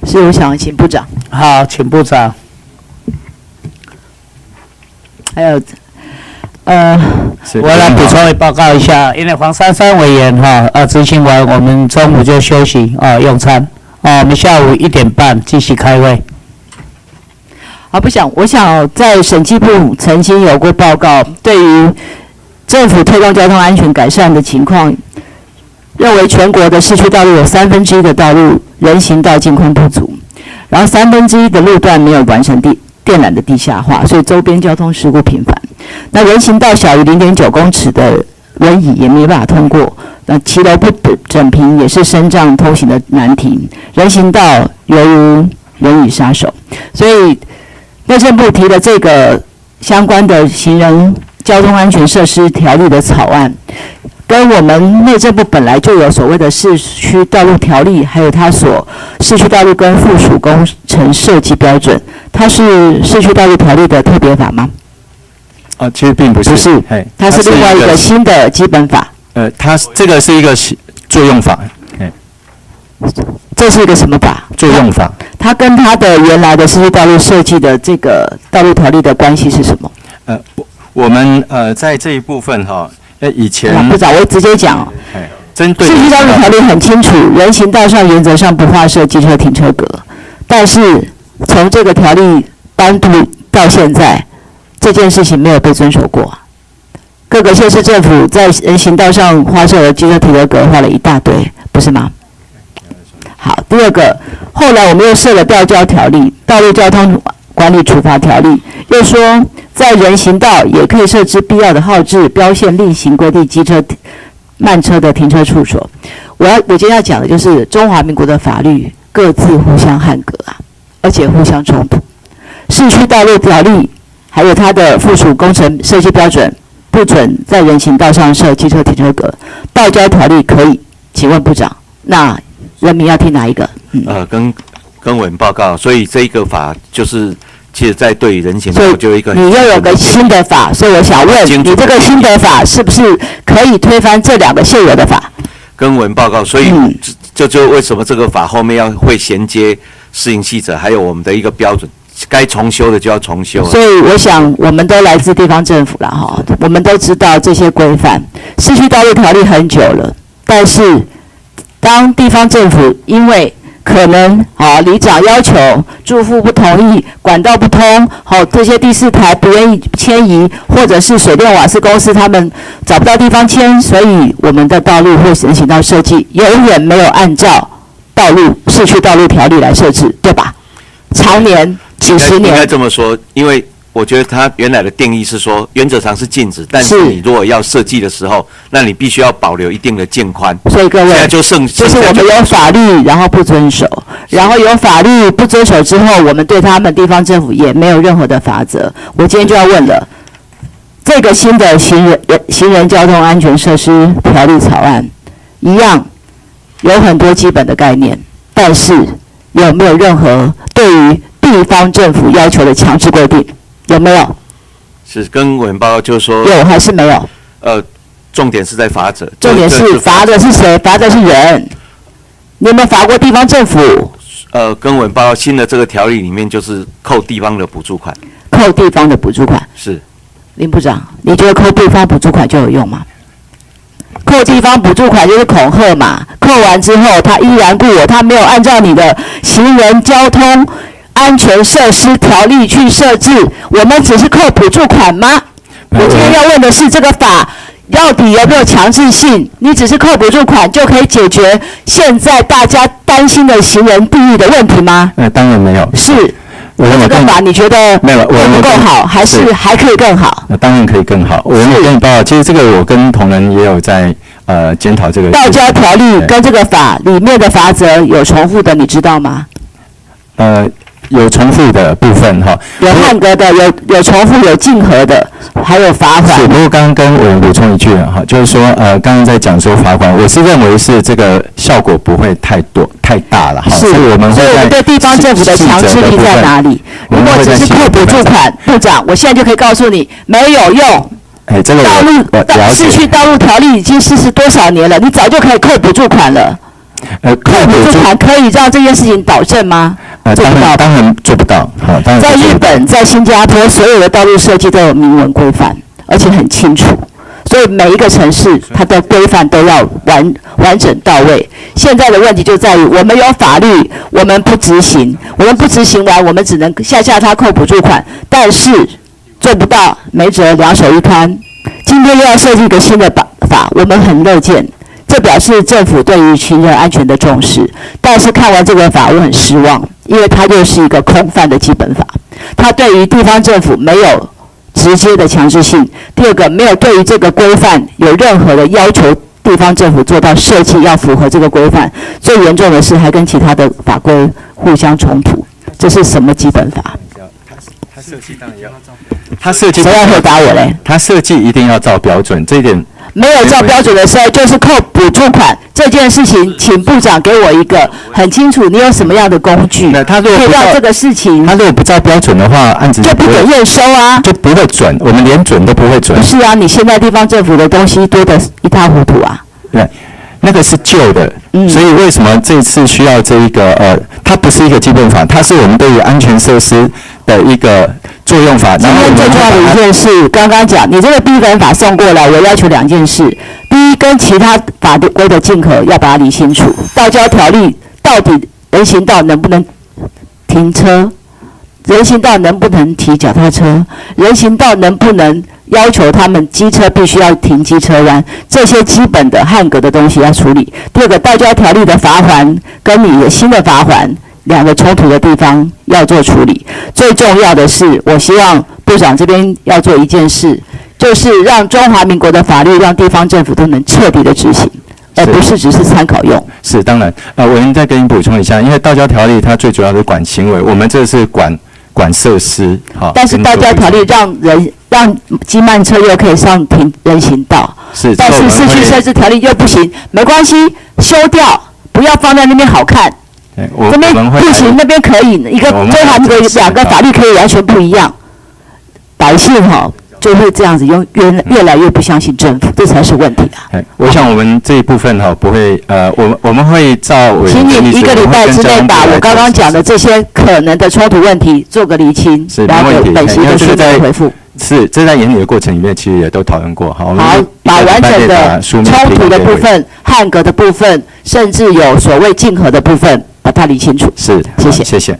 是，我想请部长。好，请部长。还有，我来补充报告一下，因为黄珊珊委员执行完，我们中午就休息用餐我们下午1点半继续开会。我想在审计部曾经有过报告，对于政府推动交通安全改善的情况，认为全国的市区道路有1/3的道路人行道净宽不足，然后1/3的路段没有完成电缆的地下化，所以周边交通事故频繁。那人行道小于0.9公尺的轮椅也没办法通过，那骑楼不整平也是身障通行的难题。人行道犹如人与杀手，所以内政部提的这个相关的行人交通安全设施条例的草案，跟我们内政部本来就有所谓的市区道路条例，还有它所市区道路跟附属工程设计标准，它是市区道路条例的特别法吗？其实并不是，不是，它是另外一个新的基本法。它这个是一个作用法，这是一个什么法？作用法。它跟它的原来的市区道路设计的这个道路条例的关系是什么？我们在这一部分以前部长，我直接讲针对市区道路条例很清楚，人行道上原则上不划设机车停车格，但是从这个条例颁布到现在，这件事情没有被遵守过。各个县市政府在人行道上划设了机车停车格，画了一大堆，不是吗？好，第二个，后来我们又设了吊销条例、道路交通管理处罚条例，又说在人行道也可以设置必要的号志、标线、另行规定机车、慢车的停车处所。我今天要讲的就是中华民国的法律各自互相汉格而且互相冲突。市区道路条例还有它的附属工程设计标准不准在人行道上设机车停车格，道交条例可以。请问部长，那人民要听哪一个？跟委员报告，所以这一个法就是其实在对人行道就有一个，你又有个新的法，所以我想问你，这个新的法是不是可以推翻这2个现有的法？跟委员报告，所以就为什么这个法后面会衔接施行细则，还有我们的一个标准，该重修的就要重修。所以我想，我们都来自地方政府了我们都知道这些规范。市区道路条例很久了，但是当地方政府因为可能里长要求，住户不同意，管道不通，这些第四台不愿意迁移，或者是水电瓦斯公司他们找不到地方迁，所以我们的道路或人行道设计永远没有按照市区道路条例来设置，对吧？常年几十年。应该这么说，因为我觉得它原来的定义是说，原则上是禁止，但是你如果要设计的时候，那你必须要保留一定的渐宽。所以各位，现在就是我们有法律，然后不遵守，然后有法律不遵守之后，我们对他们地方政府也没有任何的罚则。我今天就要问了，这个新的行人交通安全设施条例草案，一样有很多基本的概念，但是有没有任何对于地方政府要求的强制规定？有没有？是跟委员报告就是说有还是没有？重点是在罚则。重点是罚的是谁？罚的是人。你有没有罚过地方政府？跟委员报告新的这个条例里面就是扣地方的补助款。扣地方的补助款。是。林部长，你觉得扣地方补助款就有用吗？扣地方补助款就是恐吓嘛，扣完之后他依然故我，他没有按照你的行人交通安全设施条例去设置，我们只是扣补助款吗？我今天要问的是这个法到底有没有强制性？你只是扣补助款就可以解决现在大家担心的行人地狱的问题吗？当然没有。是。这个法你觉得没有不够好，还是还可以更好？当然可以更好。我有跟你报告，其实这个我跟同仁也有在检讨这个。道交条例跟这个法里面的罚则有重复的，你知道吗？有重复的部分有汉格的，有重复，有竞合的，还有罚款。是，不过刚刚跟委员补充一句就是说刚刚在讲说罚款，我是认为是这个效果不会太大了所以我们对地方政府的强制力在哪里？如果只是扣补助款，部长，我现在就可以告诉你没有用。这个市区道路条例已经实施多少年了？你早就可以扣补助款了。扣补助扣补助款可以让这件事情导正吗？做不到吧。当然做不到，好，当然在日本、在新加坡，所有的道路设计都有明文规范，而且很清楚。所以每一个城市它的规范都要完整到位。现在的问题就在于我们有法律，我们不执行，我们不执行完，我们只能下他扣补助款，但是做不到，没辙，两手一摊。今天又要设计一个新的法，我们很乐见，这表示政府对于行人安全的重视。但是看完这个法，我很失望，因为它又是一个空泛的基本法，它对于地方政府没有直接的强制性。第二个，没有对于这个规范有任何的要求，地方政府做到设计要符合这个规范。最严重的是还跟其他的法规互相冲突，这是什么基本法？他设计当然要，他设计谁要回答我嘞？他设计一定要照标准，这一点没有照标准的时候，就是扣补助款这件事情，请部长给我一个很清楚，你有什么样的工具，那他如果可以不照让这个事情他如果不照标准的话，案子就不准验收啊？就不会准，我们连准都不会准不。是啊，你现在地方政府的东西多得一塌糊涂啊。对，那个是旧的，所以为什么这次需要这一个它不是一个基本法，它是我们对于安全设施的一个作用法。今天最重要的一件事，刚刚讲，你这个逼本法送过来，我要求两件事：第一，跟其他法规的竞合要把它理清楚；道交条例到底人行道能不能停车？人行道能不能骑脚踏车？人行道能不能要求他们机车必须要停机车弯？这些基本的汉格的东西要处理。第二个，道交条例的罚锾跟你的新的罚锾两个冲突的地方要做处理。最重要的是，我希望部长这边要做一件事，就是让中华民国的法律让地方政府都能彻底的执行，而不是只是参考用。是当然，我再跟你补充一下，因为道交条例它最主要是管行为，我们这是管设施，好。但是道交条例让机慢车又可以上停人行道，是，但是市区设置条例又不行，没关系，修掉，不要放在那边好看。这边不行，那边可以，一个中华民国两个法律可以完全不一样，百姓就会这样子越来越不相信政府，这才是问题啊。我想我们这一部分不会我们会照委员请你一个礼拜之内把我刚刚讲的这些可能的冲突问题做个厘清，然后给本席的书面回复。是，这在研拟的过程里面其实也都讨论过。好，把完整的冲突的部分、汉格的部分，甚至有所谓竞合的部分，把它理清楚。是，谢谢。谢谢。